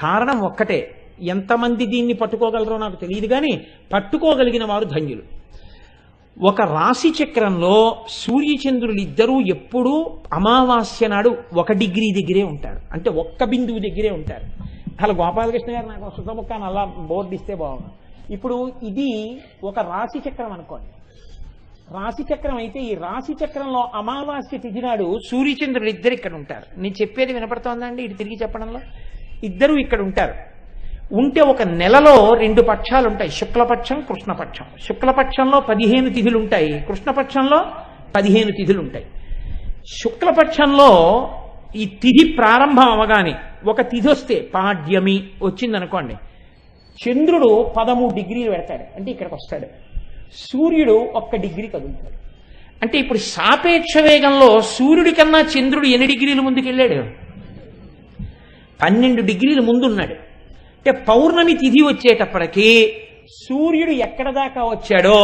కారణం ఒక్కటే, ఎంతమంది దీన్ని పట్టుకోగలరో నాకు తెలియదు కానీ పట్టుకోగలిగిన వారు ధన్యులు. ఒక రాశి చక్రంలో సూర్యచంద్రులు ఇద్దరూ ఎప్పుడూ అమావాస్య నాడు 1 డిగ్రీ దగ్గరే ఉంటారు. అంటే 1 బిందువు దగ్గరే ఉంటారు. అలా గోపాలకృష్ణ గారు నాకు సుతముఖాన్ని అలా బోర్డు ఇస్తే బాగుంది. ఇప్పుడు ఇది ఒక రాశి చక్రం అనుకోండి. రాశి చక్రం అయితే ఈ రాశి చక్రంలో అమావాస్య తిథి నాడు సూర్యచంద్రులు ఇద్దరు ఇక్కడ ఉంటారు. నేను చెప్పేది వినపడుతోందండి? ఇటు తిరిగి చెప్పడంలో ఇద్దరు ఇక్కడ ఉంటారు. ఉంటే ఒక నెలలో 2 పక్షాలు ఉంటాయి, శుక్లపక్షం, కృష్ణపక్షం. శుక్లపక్షంలో 15 తిథులు ఉంటాయి, కృష్ణపక్షంలో 15 తిథులు ఉంటాయి. శుక్లపక్షంలో ఈ తిథి ప్రారంభం అవగానే ఒక తిథి వస్తే పాడ్యమి వచ్చిందనుకోండి, చంద్రుడు 13 డిగ్రీలు పెడతాడు, అంటే ఇక్కడికి వస్తాడు. సూర్యుడు 1 డిగ్రీ కదులుతాడు. అంటే ఇప్పుడు సాపేక్ష వేగంలో సూర్యుడి కన్నా చంద్రుడు ఎన్ని డిగ్రీలు ముందుకెళ్ళాడు? 12 డిగ్రీలు ముందున్నాడు. అంటే పౌర్ణమి తిథి వచ్చేటప్పటికి సూర్యుడు ఎక్కడ దాకా వచ్చాడో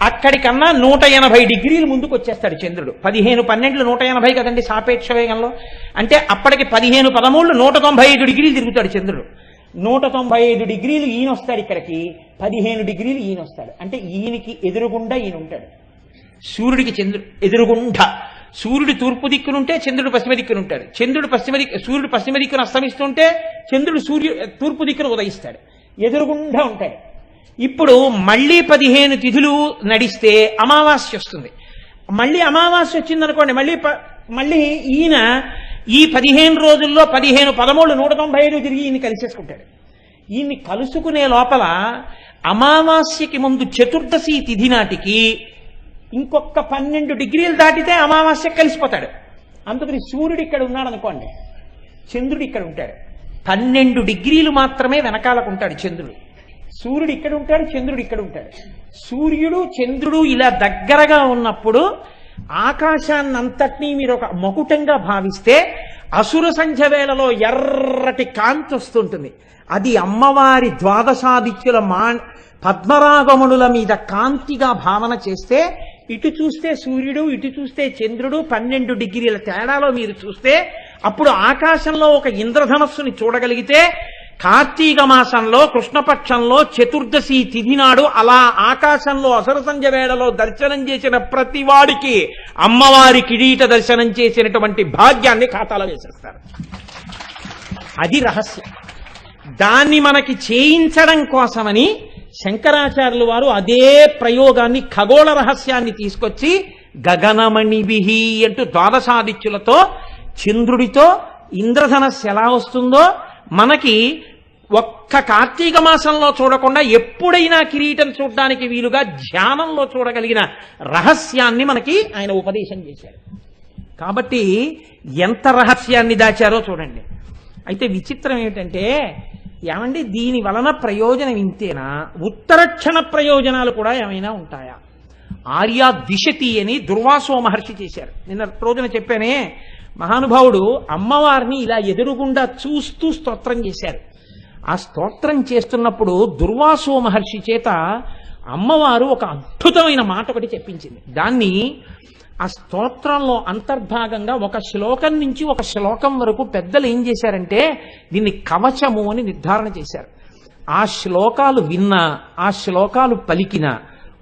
అక్కడికన్నా 180 డిగ్రీలు ముందుకు వచ్చేస్తాడు చంద్రుడు. 15, 12 180 కదండి సాపేక్ష వేగంలో. అంటే అప్పటికి 15, 13 195 డిగ్రీలు తిరుగుతాడు చంద్రుడు. 195 డిగ్రీలు ఈయన వస్తాడు ఇక్కడికి, 15 డిగ్రీలు ఈయన వస్తాడు. అంటే ఈయనకి ఎదురుగుండా ఈయన ఉంటాడు. సూర్యుడికి చంద్రుడు ఎదురుగుండా. సూర్యుడు తూర్పు దిక్కునుంటే చంద్రుడు పశ్చిమ దిక్కునుంటాడు. సూర్యుడు పశ్చిమ దిక్కును అస్తమిస్తుంటే చంద్రుడు తూర్పు దిక్కును ఉదయిస్తాడు. ఎదురుగుండా ఉంటాడు. ఇప్పుడు మళ్ళీ 15 తిథులు నడిస్తే అమావాస్య వస్తుంది. మళ్ళీ అమావాస్య వచ్చిందనుకోండి, మళ్ళీ ఈయన ఈ 15 రోజుల్లో 15, 13, 195 తిరిగి ఈయన్ని కలిసేసుకుంటాడు. ఈయన్ని కలుసుకునే లోపల అమావాస్యకి ముందు చతుర్దశి తిథి నాటికి ఇంకొక 12 డిగ్రీలు దాటితే అమావాస్య కలిసిపోతాడు. అందుకని సూర్యుడు ఇక్కడ ఉన్నాడు అనుకోండి, చంద్రుడు ఇక్కడ ఉంటాడు. 12 డిగ్రీలు మాత్రమే వెనకాలకు ఉంటాడు చంద్రుడు. సూర్యుడు ఇక్కడ ఉంటాడు, చంద్రుడు ఇక్కడ ఉంటాడు. సూర్యుడు చంద్రుడు ఇలా దగ్గరగా ఉన్నప్పుడు ఆకాశాన్నంతటినీ మీరు ఒక మకుటంగా భావిస్తే అసుర సంధ్య వేళలో ఎర్రటి కాంతి వస్తుంటుంది. అది అమ్మవారి ద్వాదశాదిత్యుల పద్మరాగమునుల మీద కాంతిగా భావన చేస్తే, ఇటు చూస్తే సూర్యుడు, ఇటు చూస్తే చంద్రుడు 12 డిగ్రీల తేడాలో మీరు చూస్తే అప్పుడు ఆకాశంలో ఒక ఇంద్రధనస్సుని చూడగలిగితే, కార్తీక మాసంలో కృష్ణపక్షంలో చతుర్దశి తిథి నాడు అలా ఆకాశంలో అసుర సంధ్య వేళలో దర్శనం చేసిన ప్రతి వాడికి అమ్మవారి కిరీట దర్శనం చేసినటువంటి భాగ్యాన్ని ఖాతాలో వేసేస్తారు. అది రహస్యం. దాన్ని మనకి చేయించడం కోసమని శంకరాచార్యులు వారు అదే ప్రయోగాన్ని, ఖగోళ రహస్యాన్ని తీసుకొచ్చి గగనమణిభిః అంటూ ద్వాదశాదిత్యులతో, చంద్రుడితో, ఇంద్రధనస్సు ఎలా వస్తుందో మనకి ఒక్క కార్తీక మాసంలో చూడకుండా ఎప్పుడైనా కిరీటం చూడడానికి వీలుగా ధ్యానంలో చూడగలిగిన రహస్యాన్ని మనకి ఆయన ఉపదేశం చేశారు. కాబట్టి ఎంత రహస్యాన్ని దాచారో చూడండి. అయితే విచిత్రం ఏమిటంటే, ఏమండి దీని వలన ప్రయోజనం ఇంతేనా, ఉత్తరక్షణ ప్రయోజనాలు కూడా ఏమైనా ఉంటాయా? ఆర్యా దిశతి అని దుర్వాసో మహర్షి చేశారు. నిన్న రోజున చెప్పానే, మహానుభావుడు అమ్మవారిని ఇలా ఎదురుగుండా చూస్తూ స్తోత్రం చేశారు. ఆ స్తోత్రం చేస్తున్నప్పుడు దుర్వాసో మహర్షి చేత అమ్మవారు ఒక అద్భుతమైన మాట ఒకటి చెప్పించింది. దాన్ని ఆ స్తోత్రంలో అంతర్భాగంగా ఒక శ్లోకం నుంచి ఒక శ్లోకం వరకు పెద్దలు ఏం చేశారంటే దీన్ని కవచము అని నిర్ధారణ చేశారు. ఆ శ్లోకాలు విన్నా, ఆ శ్లోకాలు పలికినా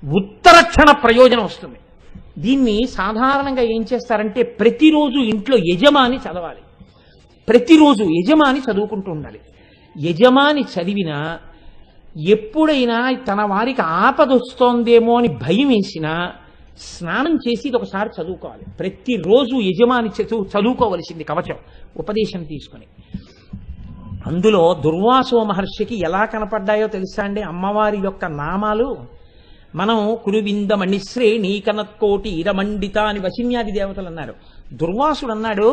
ఉత్తరక్షణ ప్రయోజనం వస్తుంది. దీన్ని సాధారణంగా ఏం చేస్తారంటే ప్రతిరోజు ఇంట్లో యజమాని చదవాలి. ప్రతిరోజు యజమాని చదువుకుంటూ ఉండాలి. యజమాని చదివినా ఎప్పుడైనా తన వారికి ఆపదొస్తోందేమో అని భయం వేసినా స్నానం చేసి ఇది ఒకసారి చదువుకోవాలి. ప్రతిరోజు యజమాని చదువుకోవలసింది కవచం, ఉపదేశం తీసుకుని. అందులో దుర్వాసో మహర్షికి ఎలా కనపడ్డాయో తెలుసా అండి అమ్మవారి యొక్క నామాలు? మనం కురువింద మణిశ్రేణి కనత్కోటి ఇరమండిత అని వశిన్యాది దేవతలు అన్నారు. దుర్వాసుడు అన్నాడు,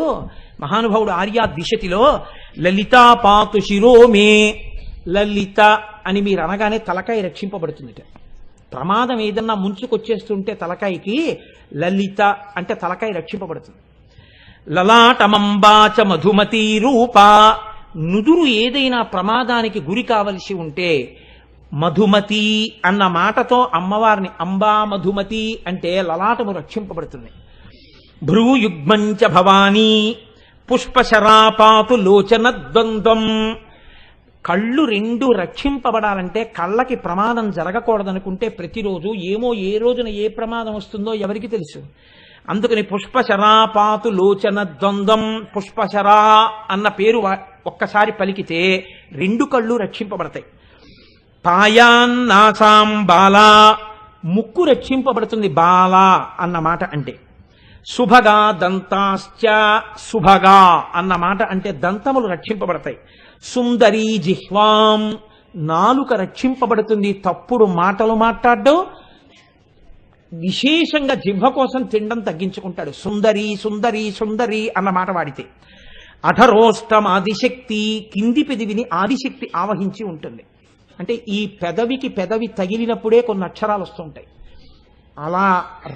మహానుభావుడు ఆర్యా దిశతిలో, లలితా పాతు శిరోమే. లలిత అని మీరు అనగానే తలకాయ రక్షింపబడుతుందిట. ప్రమాదం ఏదన్నా ముంచుకొచ్చేస్తుంటే తలకాయకి లలిత అంటే తలకాయ రక్షింపబడుతుంది. లలాటమంబాచ మధుమతి రూప. నుదురు ఏదైనా ప్రమాదానికి గురి కావలసి ఉంటే మధుమతి అన్న మాటతో అమ్మవారిని అంబా మధుమతి అంటే లలాటము రక్షింపబడుతుంది. భ్రూయుగ్మంచ భవానీ పుష్పశరాపాతు లోచన ద్వంద్వం. కళ్ళు రెండు రక్షింపబడాలంటే, కళ్ళకి ప్రమాదం జరగకూడదనుకుంటే ప్రతిరోజు ఏమో ఏ రోజున ఏ ప్రమాదం వస్తుందో ఎవరికి తెలుసు. అందుకని పుష్పశరాపాతు లోచన ద్వంద్వం, పుష్పశరా అన్న పేరు ఒక్కసారి పలికితే రెండు కళ్ళు రక్షింపబడతాయి. పాయాన్నాసాం బాలా, ముక్కు రక్షింపబడుతుంది బాలా అన్న మాట అంటే. శుభగా దంతాశ్చ, శుభగా అన్న మాట అంటే దంతములు రక్షింపబడతాయి. సుందరీ జిహ్వాం, నాలుక రక్షింపబడుతుంది, తప్పుడు మాటలు మాట్లాడడం, విశేషంగా జిహ్వ కోసం తినడం తగ్గించుకుంటాడు. సుందరి సుందరి సుందరి అన్న మాట వాడితే. అధరోష్టం ఆదిశక్తి, కింది పెదవిని ఆదిశక్తి ఆవహించి ఉంటుంది. అంటే ఈ పెదవికి పెదవి తగిలినప్పుడే కొన్ని అక్షరాలు వస్తుంటాయి. అలా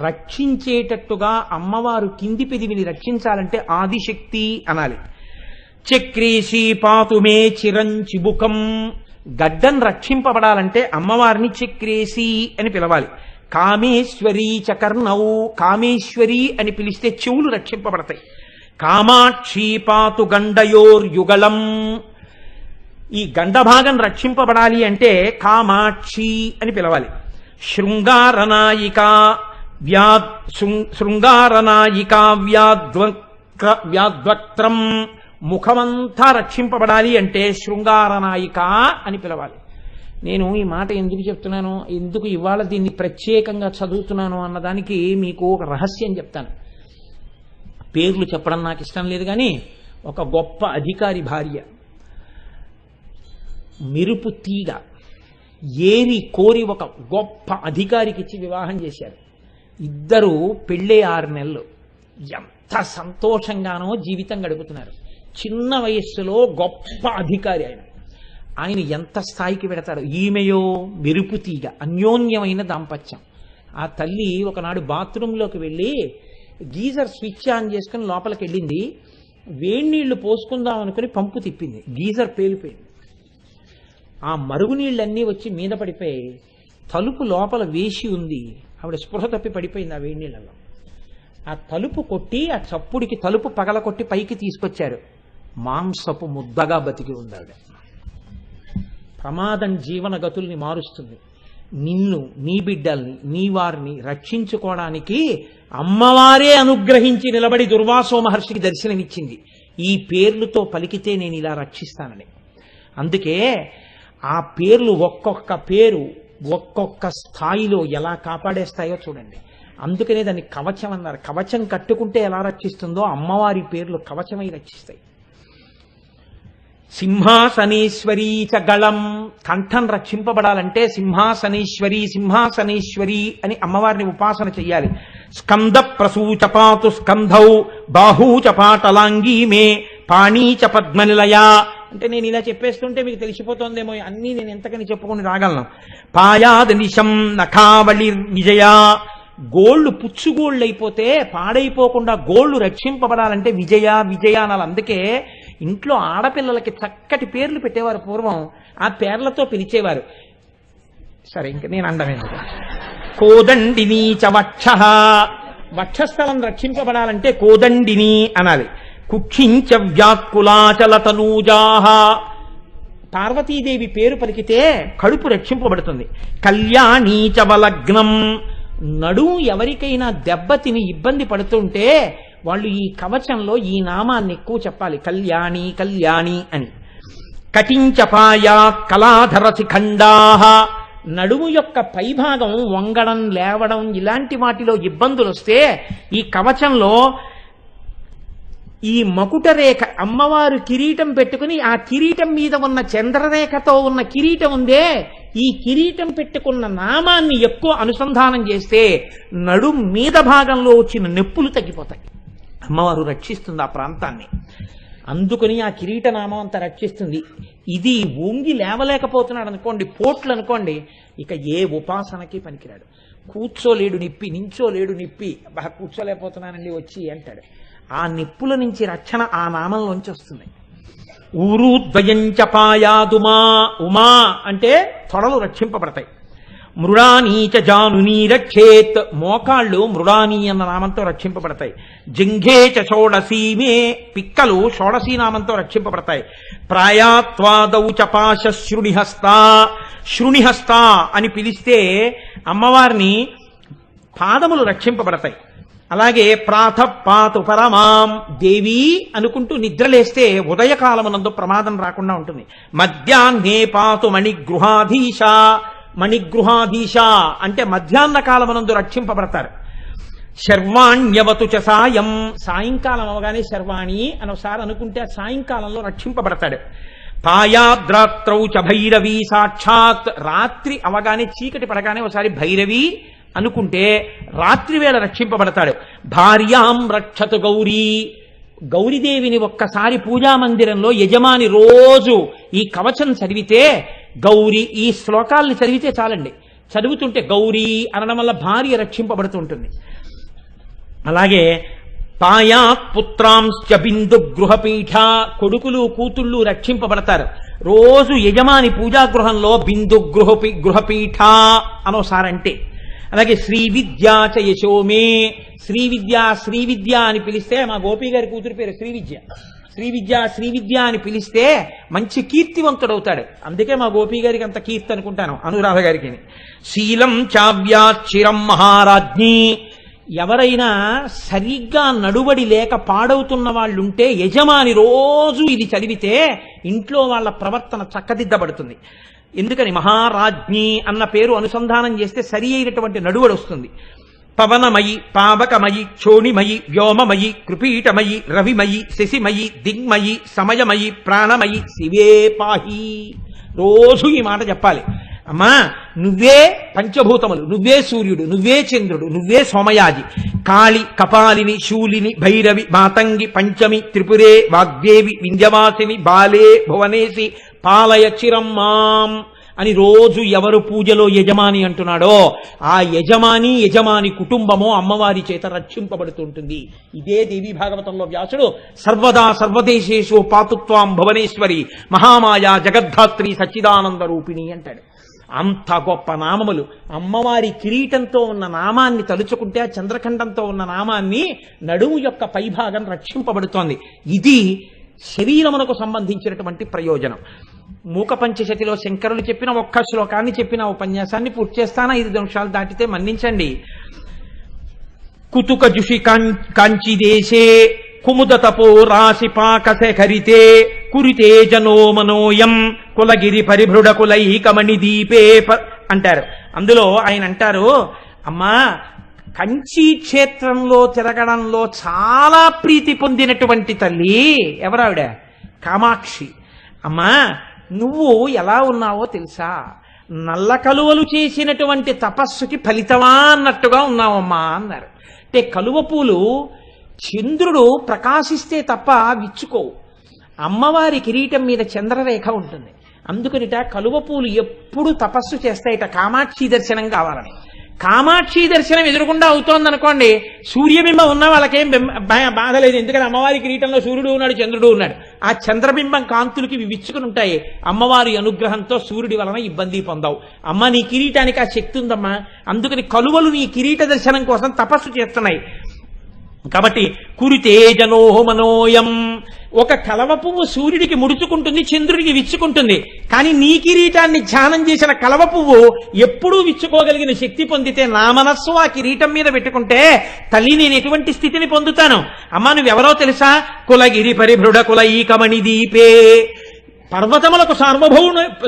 రక్షించేటట్టుగా అమ్మవారు కింది పెదవిని రక్షించాలంటే ఆదిశక్తి అనాలి. చక్రేశీ పాతుమే చిరంచిబుకం, గడ్డం రక్షింపబడాలంటే అమ్మవారిని చక్రేశీ అని పిలవాలి. కామేశ్వరీ చకర్ణౌ, కామేశ్వరి అని పిలిస్తే చెవులు రక్షింపబడతాయి. కామాక్షీ పాతు గండయోర్యుగళం, ఈ గండభాగం రక్షింపబడాలి అంటే కామాక్షి అని పిలవాలి. శృంగారనాయిక శృంగారనాయిక వ్యాద్వక్త్రం, ముఖమంతా రక్షింపబడాలి అంటే శృంగారనాయిక అని పిలవాలి. నేను ఈ మాట ఎందుకు చెప్తున్నాను, ఎందుకు ఇవాళ దీన్ని ప్రత్యేకంగా చదువుతున్నాను అన్నదానికి మీకు ఒక రహస్యం చెప్తాను. పేర్లు చెప్పడం నాకు ఇష్టం లేదు, కానీ ఒక గొప్ప అధికారి భార్య మెరుపు తీగ ఏరి కోరి ఒక గొప్ప అధికారికి ఇచ్చి వివాహం చేశారు. ఇద్దరు పెళ్ళే 6 నెలలు ఎంత సంతోషంగానో జీవితం గడుపుతున్నారు. చిన్న వయస్సులో గొప్ప అధికారి ఆయన ఎంత స్థాయికి పెడతారు. ఈమెయో మెరుపు తీగ, అన్యోన్యమైన దాంపత్యం. ఆ తల్లి ఒకనాడు బాత్రూంలోకి వెళ్ళి గీజర్ స్విచ్ ఆన్ చేసుకుని లోపలికి వెళ్ళింది. వేడినీళ్లు పోసుకుందాం అనుకుని పంపు తిప్పింది, గీజర్ పేలిపోయింది. ఆ మరుగునీళ్ళన్నీ వచ్చి మీద పడిపోయి తలుపు లోపల వేసి ఉంది. ఆవిడ స్పృహ తప్పి పడిపోయింది ఆ వేడినీళ్ళలో. ఆ తలుపు కొట్టి ఆ చప్పుడికి తలుపు పగల కొట్టి పైకి తీసుకొచ్చారు. మాంసపు ముద్దగా బతికి ఉంది ఆవిడ. ప్రమాదం జీవన గతుల్ని మారుస్తుంది. నిన్ను, నీ బిడ్డల్ని, నీ వారిని రక్షించుకోవడానికి అమ్మవారే అనుగ్రహించి నిలబడి దుర్వాసో మహర్షికి దర్శనమిచ్చింది. ఈ పేర్లతో పలికితే నేను ఇలా రక్షిస్తానని. అందుకే ఆ పేర్లు ఒక్కొక్క పేరు ఒక్కొక్క స్థాయిలో ఎలా కాపాడేస్తాయో చూడండి. అందుకనే దాన్ని కవచం అన్నారు. కవచం కట్టుకుంటే ఎలా రక్షిస్తుందో అమ్మవారి పేర్లు కవచమై రక్షిస్తాయి. సింహాసనేశ్వరీ చ గళం, కంఠం రక్షింపబడాలంటే సింహాసనేశ్వరి సింహాసనేశ్వరి అని అమ్మవారిని ఉపాసన చెయ్యాలి. స్కంద ప్రసూచపాతు స్కంధౌ బాహూచపాటలాంగీ మే పాణీచ పద్మనిలయ అంటే నేను ఇలా చెప్పేస్తుంటే మీకు తెలిసిపోతుందేమో, అన్నీ నేను ఎంతకని చెప్పుకొని రాగలను. పాయాదనిశం నఖావళి విజయ, గోళ్లు పుచ్చుగోళ్ళు అయిపోతే పాడైపోకుండా గోళ్లు రక్షింపబడాలంటే విజయ విజయ అనాలి. అందుకే ఇంట్లో ఆడపిల్లలకి చక్కటి పేర్లు పెట్టేవారు పూర్వం, ఆ పేర్లతో పిలిచేవారు. సరే ఇంక నేను అండమేందుకు. కోదండిని చ వక్ష, వక్షస్థలం రక్షింపబడాలంటే కోదండిని అనాలి. కుక్షించ వ్యాకులాచల తనూజాహ, పార్వతీదేవి పేరు పలికితే కడుపు రక్షింపబడుతుంది. కళ్యాణీ చ వలగ్నం, నడుము ఎవరికైనా దెబ్బతిని ఇబ్బంది పడుతుంటే వాళ్ళు ఈ కవచంలో ఈ నామాన్ని ఎక్కువ చెప్పాలి, కళ్యాణి కళ్యాణి అని. కటించపాయా కళాధర శిఖండాహ, నడుము యొక్క పైభాగం వంగడం లేవడం ఇలాంటి వాటిలో ఇబ్బందులు వస్తే ఈ కవచంలో ఈ మకుట రేఖ, అమ్మవారు కిరీటం పెట్టుకుని ఆ కిరీటం మీద ఉన్న చంద్రరేఖతో ఉన్న కిరీటం ఉందే, ఈ కిరీటం పెట్టుకున్న నామాన్ని ఎక్కువ అనుసంధానం చేస్తే నడుం మీద భాగంలో వచ్చిన నొప్పులు తగ్గిపోతాయి. అమ్మవారు రక్షిస్తుంది ఆ ప్రాంతాన్ని, అందుకని ఆ కిరీట నామం అంతా రక్షిస్తుంది. ఇది వంగి లేవలేకపోతున్నాడు అనుకోండి, పోట్లు అనుకోండి, ఇక ఏ ఉపాసనకి పనికిరాడు. కూర్చోలేడు నిప్పి, నించోలేడు నిప్పి, బాగా కూర్చోలేకపోతున్నానండి వచ్చి అంటాడు. ఆ నిప్పుల నుంచి రక్షణ ఆ నామంలోంచి వస్తుంది. ఊరు ద్వయంచపాయాదుమా, ఉమా అంటే తొడలు రక్షింపబడతాయి. మృడానీచ జానునీ రక్షేత్, మోకాళ్ళు మృడానీ అన్న నామంతో రక్షింపబడతాయి. జింఘేచ షోడసీమే, పిక్కలు షోడసీ నామంతో రక్షింపబడతాయి. ప్రాయాత్వాదౌ చపాశ శృణిహస్త, శృణిహస్త అని పిలిస్తే అమ్మవారిని పాదములు రక్షింపబడతాయి. అలాగే ప్రాతపాతు పరమాం దేవి అనుకుంటూ నిద్రలేస్తే ఉదయకాలమునందు ప్రమాదం రాకుండా ఉంటుంది. మధ్యాహ్నే పాతు మణిగృహాధీశ, మణిగృహాధీశ అంటే మధ్యాహ్న కాలమునందు రక్షింపబడతారు. శర్వాణ్యవతు చ సాయం, సాయంకాలం అవగానే శర్వాణి అని ఒకసారి అనుకుంటే సాయంకాలంలో రక్షింపబడతాడు. పాయాద్రాత్రౌ చ భైరవి సాక్షాత్, రాత్రి అవగానే చీకటి పడగానే ఒకసారి భైరవి అనుకుంటే రాత్రి వేళ రక్షింపబడతాడు. భార్యాం రక్షతు గౌరీ, గౌరీదేవిని ఒక్కసారి పూజామందిరంలో యజమాని రోజు ఈ కవచం చదివితే, గౌరీ ఈ శ్లోకాల్ని చదివితే చాలండి, చదువుతుంటే గౌరీ అనడం వల్ల భార్య రక్షింపబడుతుంటుంది. అలాగే పాయాత్ పుత్రాంశ్చ బిందు గృహపీఠ, కొడుకులు కూతుళ్ళు రక్షింపబడతారు. రోజు యజమాని పూజాగృహంలో బిందు గృహపీఠ అనోసారంటే. అలాగే శ్రీ విద్యాచ యశోమే, శ్రీ విద్య అని పిలిస్తే, మా గోపి గారి కూతురు పేరు శ్రీ విద్య అని పిలిస్తే మంచి కీర్తివంతుడవుతాడు. అందుకే మా గోపి గారికి అంత కీర్తి అనుకుంటాను, అనురాధ గారికి. శీలం చావ్యాచిరం మహారాజ్ఞి, ఎవరైనా సరిగ్గా నడుబడి లేక పాడవుతున్న వాళ్ళుంటే యజమాని రోజు ఇది చదివితే ఇంట్లో వాళ్ళ ప్రవర్తన చక్కదిద్దబడుతుంది. ఎందుకని మహారాజ్ఞి అన్న పేరు అనుసంధానం చేస్తే సరి అయినటువంటి నడువడి వస్తుంది. పవనమయి పావకమయి క్షోణిమయి వ్యోమమయి కృపీటమయి రవిమయి శశిమయి దిగ్మయి సమయమయి ప్రాణమయి శివే పాహి, రోజు ఈ మాట చెప్పాలి. అమ్మా నువ్వే పంచభూతములు, నువ్వే సూర్యుడు, నువ్వే చంద్రుడు, నువ్వే సోమయాజి, కాళి కపాలిని శూలిని భైరవి మాతంగి పంచమి త్రిపురే వాగ్దేవి వింధ్యవాసిని బాలే భువనేసి పాలయ చిరమ్మాం అని రోజు ఎవరు పూజలో యజమాని అంటున్నాడో ఆ యజమాని కుటుంబము అమ్మవారి చేత రక్షింపబడుతుంటుంది. ఇదే దేవీ భాగవతంలో వ్యాసుడు సర్వదా సర్వదేశేషు పాతుత్వాం భువనేశ్వరి మహామాయా జగద్ధాత్రి సచ్చిదానంద రూపిణి అంటాడు. అంత గొప్ప నామములు. అమ్మవారి కిరీటంతో ఉన్న నామాన్ని తలుచుకుంటే ఆ చంద్రఖండంతో ఉన్న నామాన్ని నడుము యొక్క పైభాగం రక్షింపబడుతోంది. ఇది శరీరమునకు సంబంధించినటువంటి ప్రయోజనం. మూక పంచశతిలో శంకరులు చెప్పిన ఒక్క శ్లోకాన్ని చెప్పిన ఉపన్యాసాన్ని పూర్తి చేస్తానా? 5 నిమిషాలు దాటితే మన్నించండి. కుతుక జుషి కాంచి దేశే కుముద తపో రాశి పాకశేఖరితే కురితే జనో మనోయం కులగిరి పరిభృడ కులైకమణి దీపే అంటారు. అందులో ఆయన అంటారు, అమ్మా కంచి క్షేత్రంలో తిరగడంలో చాలా ప్రీతి పొందినటువంటి తల్లి ఎవరావిడ? కామాక్షి. అమ్మా నువ్వు ఎలా ఉన్నావో తెలుసా, నల్ల కలువలు చేసినటువంటి తపస్సుకి ఫలితమా అన్నట్టుగా ఉన్నావమ్మా అన్నారు. అంటే కలువ పూలు చంద్రుడు ప్రకాశిస్తే తప్ప విచ్చుకోవు. అమ్మవారి కిరీటం మీద చంద్రరేఖ ఉంటుంది. అందుకనిట కలువ పూలు ఎప్పుడు తపస్సు చేస్తాయిట కామాక్షి దర్శనం కావాలని. కామాక్షి దర్శనం ఎదురుకుండా అవుతోందనుకోండి, సూర్యబింబం ఉన్న వాళ్ళకేం బాధ లేదు. ఎందుకంటే అమ్మవారి కిరీటంలో సూర్యుడు ఉన్నాడు, చంద్రుడు ఉన్నాడు. ఆ చంద్రబింబం కాంతులకి విచ్చుకుని ఉంటాయి. అమ్మవారి అనుగ్రహంతో సూర్యుడి వలన ఇబ్బంది పొందావు. అమ్మ నీ కిరీటానికి ఆ శక్తి ఉందమ్మా. అందుకని కలువలు నీ కిరీట దర్శనం కోసం తపస్సు చేస్తున్నాయి. కాబట్టి కురితేజనో మనోయం, ఒక కలవ పువ్వు సూర్యుడికి ముడుచుకుంటుంది, చంద్రుడికి విచ్చుకుంటుంది. కానీ నీ కిరీటాన్ని ధ్యానం చేసిన కలవ పువ్వు ఎప్పుడూ విచ్చుకోగలిగిన శక్తి పొందితే నా మనస్సు ఆ కిరీటం మీద పెట్టుకుంటే తల్లి నేను ఎటువంటి స్థితిని పొందుతాను? అమ్మా నువ్వెవరో తెలుసా? కులగిరి పరిభృఢ కుల ఈకమణి దీపే, పర్వతములకు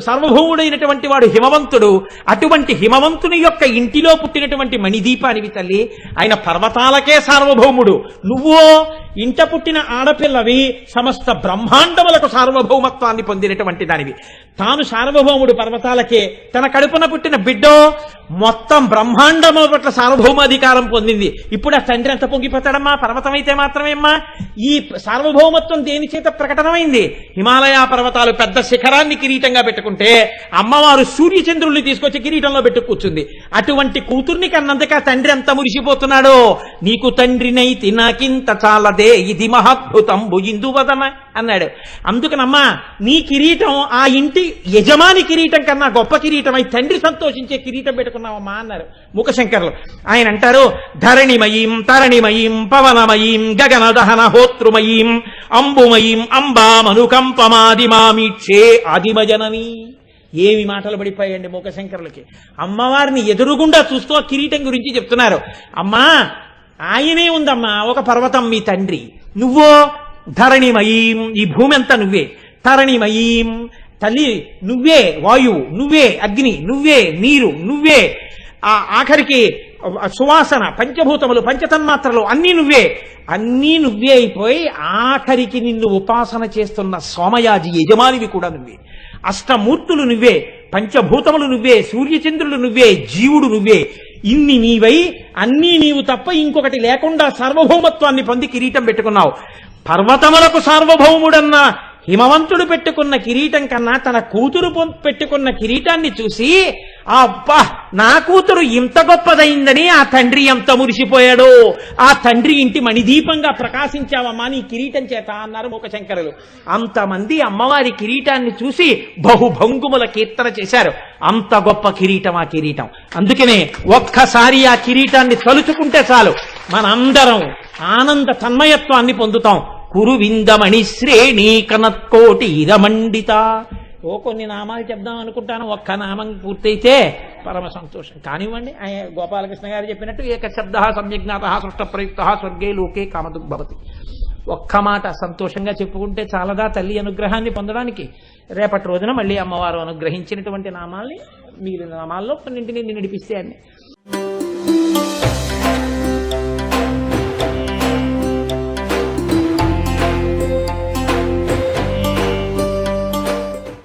సార్వభౌముడైనటువంటి వాడు హిమవంతుడు. అటువంటి హిమవంతుని యొక్క ఇంటిలో పుట్టినటువంటి మణిదీపానివి తల్లి. ఆయన పర్వతాలకే సార్వభౌముడు. నువ్వో ఇంట పుట్టిన ఆడపిల్లవి, సమస్త బ్రహ్మాండములకు సార్వభౌమత్వాన్ని పొందినటువంటి దానివి. తాను సార్వభౌముడు పర్వతాలకే, తన కడుపున పుట్టిన బిడ్డో మొత్తం బ్రహ్మాండము పట్ల సార్వభౌమాధికారం పొందింది. ఇప్పుడు ఆ తండ్రి ఎంత పొంగిపోతాడమ్మా? పర్వతం అయితే మాత్రమేమ్మా. ఈ సార్వభౌమత్వం దేని చేత ప్రకటనమైంది? హిమాలయ పర్వతాలు పెద్ద శిఖరాన్ని కిరీటంగా పెట్టుకుంటే అమ్మవారు సూర్యచంద్రుల్ని తీసుకొచ్చి కిరీటంలో పెట్టు కూర్చుంది. అటువంటి కూతుర్ని కన్నందుకు ఆ తండ్రి ఎంత మురిసిపోతున్నాడో. నీకు తండ్రినైతి నాకింత చాలదే, ఇది మహాద్భుతంబు ఇందువదన అన్నాడు. అందుకనమ్మా నీ కిరీటం ఆ ఇంటి యజమాని కిరీటం కన్నా గొప్ప కిరీటమై తండ్రి సంతోషించే కిరీటం పెట్టుకున్నావమ్మా అన్నారు మూకశంకరులు. ఆయన అంటారు, ధరణిమయీం తరణిమయీం పవనమయీం గగన దహన హోతృమయీం అంబుమయీం అంబామనుకంపమాదిమామీక్షే ఆదిమజనని. ఏమి మాటలు పడిపోయాయండి మూకశంకరులకి. అమ్మవారిని ఎదురుగుండా చూస్తూ ఆ కిరీటం గురించి చెప్తున్నారు. అమ్మా ఆయనే ఉందమ్మా ఒక పర్వతం మీ తండ్రి, నువ్వో ధరణిమయీం, ఈ భూమి అంతా నువ్వే. తరణిమయీం తల్లి నువ్వే, వాయువు నువ్వే, అగ్ని నువ్వే, నీరు నువ్వే, ఆ ఆఖరికి సువాసన, పంచభూతములు, పంచతన్మాత్రలు అన్నీ నువ్వే. అన్నీ నువ్వే అయిపోయి ఆఖరికి నిన్ను ఉపాసన చేస్తున్న సోమయాజి యజమానివి కూడా నువ్వే. అష్టమూర్తులు నువ్వే, పంచభూతములు నువ్వే, సూర్యచంద్రులు నువ్వే, జీవుడు నువ్వే. ఇన్ని నీవై అన్నీ నీవు తప్ప ఇంకొకటి లేకుండా సార్వభౌమత్వాన్ని పొంది కిరీటం పెట్టుకున్నావు. పర్వతములకు సార్వభౌముడన్న హిమవంతుడు పెట్టుకున్న కిరీటం కన్నా తన కూతురు పెట్టుకున్న కిరీటాన్ని చూసి అబ్బా నా కూతురు ఇంత గొప్పదైందని ఆ తండ్రి ఎంత మురిసిపోయాడో. ఆ తండ్రి ఇంటి మణిదీపంగా ప్రకాశించావమ్మా నీ కిరీటం చేత అన్నారు మూకశంకరులు. అంతమంది అమ్మవారి కిరీటాన్ని చూసి బహుభంగుముల కీర్తన చేశారు. అంత గొప్ప కిరీటం ఆ కిరీటం. అందుకనే ఒక్కసారి ఆ కిరీటాన్ని తలుచుకుంటే చాలు మనందరం ఆనంద తన్మయత్వాన్ని పొందుతాం. కురువిందమణి శ్రేణి కనత్కోటి ఇరమండిత. కొన్ని నామాలు చెప్దాం అనుకుంటాను, ఒక్క నామం పూర్తయితే పరమ సంతోషం. కానివ్వండి, గోపాలకృష్ణ గారు చెప్పినట్టు ఏక శబ్ద సమ్యజ్ఞాత సృష్ట ప్రయుక్త స్వర్గే లోకే కామదుగ్భవతి. ఒక్క మాట సంతోషంగా చెప్పుకుంటే చాలదా తల్లి అనుగ్రహాన్ని పొందడానికి? రేపటి రోజున మళ్ళీ అమ్మవారు అనుగ్రహించినటువంటి నామాల్ని మిగిలిన నామాల్లో కొన్నింటిని నడిపిస్తే అన్ని